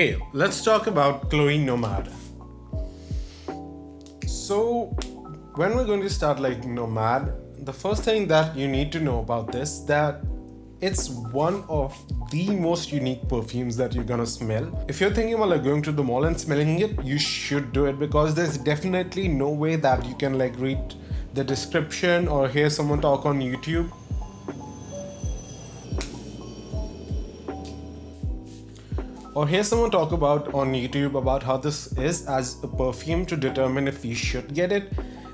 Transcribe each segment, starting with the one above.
Okay, let's talk about Chloe Nomad. So, when we're going to start like Nomad, the first thing that you need to know about this that it's one of the most unique perfumes that you're gonna smell. If you're thinking about like going to the mall and smelling it, you should do it because there's definitely no way that you can like read the description or hear someone talk on YouTube or hear someone talk about on YouTube about how this is as a perfume to determine if you should get it.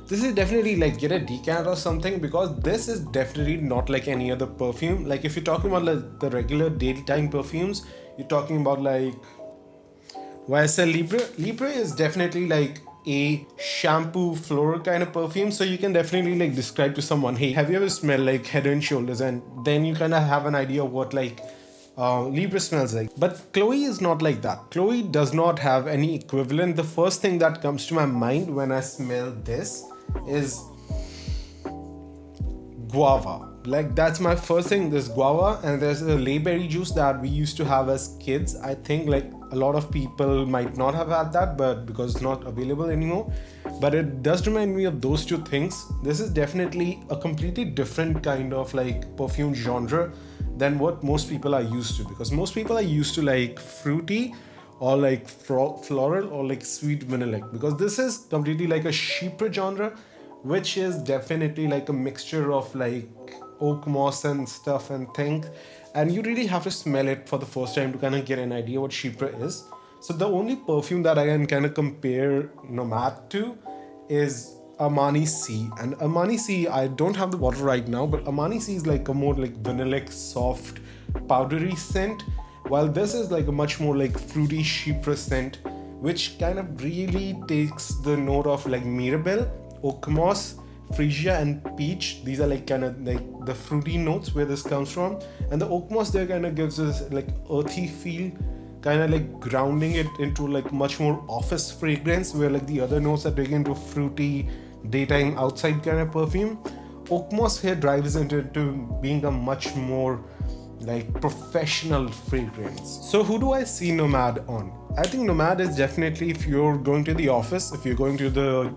This is definitely like get a decant or something because this is definitely not like any other perfume. Like if you're talking about like the regular daytime perfumes, you're talking about like YSL Libre. Libre is definitely like a shampoo floral kind of perfume, so you can definitely like describe to someone, hey, have you ever smelled like Head and Shoulders, and then you kind of have an idea of what like Libre smells like. But Chloe is not like that. Chloe does not have any equivalent. The first thing that comes to my mind when I smell this is guava. Like that's my first thing. There's guava and there's a layberry juice that we used to have as kids. I think like a lot of people might not have had that, but because it's not available anymore. But it does remind me of those two things. This is definitely a completely different kind of like perfume genre than what most people are used to, because most people are used to like fruity or like floral or like sweet vanilla, because this is completely like a chypre genre, which is definitely like a mixture of like oak moss and stuff and things, and you really have to smell it for the first time to kind of get an idea what chypre is. So the only perfume that I can kind of compare Nomad to is Armani C. And Armani C, I don't have the bottle right now, but Armani C is like a more like vanillic, soft, powdery scent, while this is like a much more like fruity chypre scent, which kind of really takes the note of like Mirabelle, oak moss, freesia and peach. These are like kind of like the fruity notes where this comes from, and the oak moss there kind of gives us like earthy feel, kind of like grounding it into like much more office fragrance, where like the other notes are taken into fruity daytime outside kind of perfume. Oak moss here drives into being a much more like professional fragrance. So who do I see Nomad on? I think Nomad is definitely if you're going to the office, if you're going to the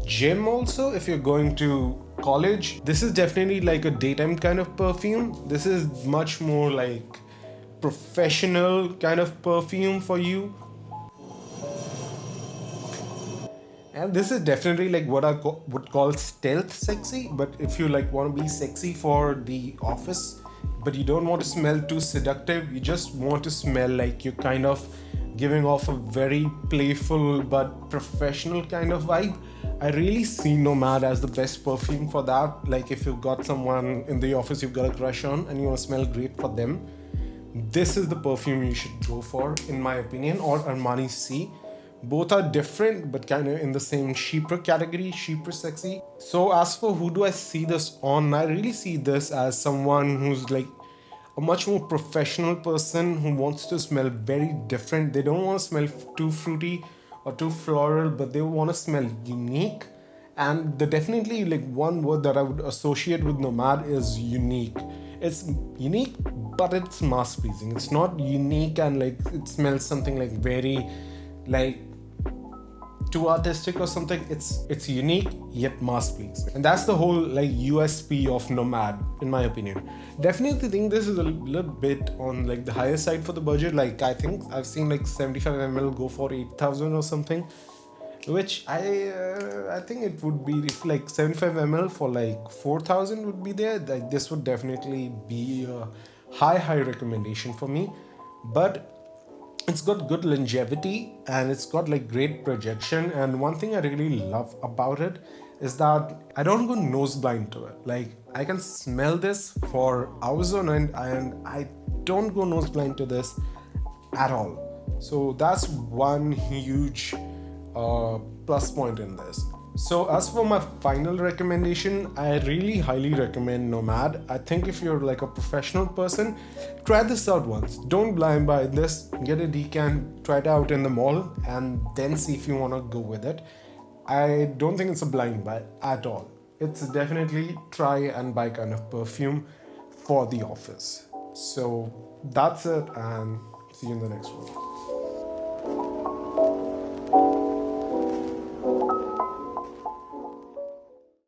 gym, also if you're going to college. This is definitely like a daytime kind of perfume. This is much more like professional kind of perfume for you. And this is definitely like what I would call stealth sexy. But if you like want to be sexy for the office, but you don't want to smell too seductive, you just want to smell like you're kind of giving off a very playful but professional kind of vibe, I really see Nomad as the best perfume for that. Like if you've got someone in the office you've got a crush on and you want to smell great for them, this is the perfume you should go for, in my opinion, or Armani C. Both are different but kind of in the same chypre category, chypre sexy. So as for who do I see this on, I really see this as someone who's like a much more professional person who wants to smell very different. They don't want to smell too fruity or too floral, but they want to smell unique. And the definitely like one word that I would associate with Nomad is unique. It's unique, but it's mass pleasing. It's not unique and like it smells something like very like too artistic or something. It's unique yet mass pleasing, and that's the whole like USP of Nomad, in my opinion. Definitely think this is a little bit on like the higher side for the budget. Like I think I've seen like 75 ml go for 8,000 or something, which I think it would be if like 75 ml for like 4,000 would be there. Like this would definitely be a high recommendation for me. But it's got good longevity and it's got like great projection, and one thing I really love about it is that I don't go nose blind to it. Like I can smell this for hours on end and I don't go nose blind to this at all. So that's one huge plus point in this. So as for my final recommendation, I really highly recommend Nomad. I think if you're like a professional person, try this out once. Don't blind buy this. Get a decant, try it out in the mall, and then see if you want to go with it. I don't think it's a blind buy at all. It's definitely try and buy kind of perfume for the office. So that's it, and see you in the next one.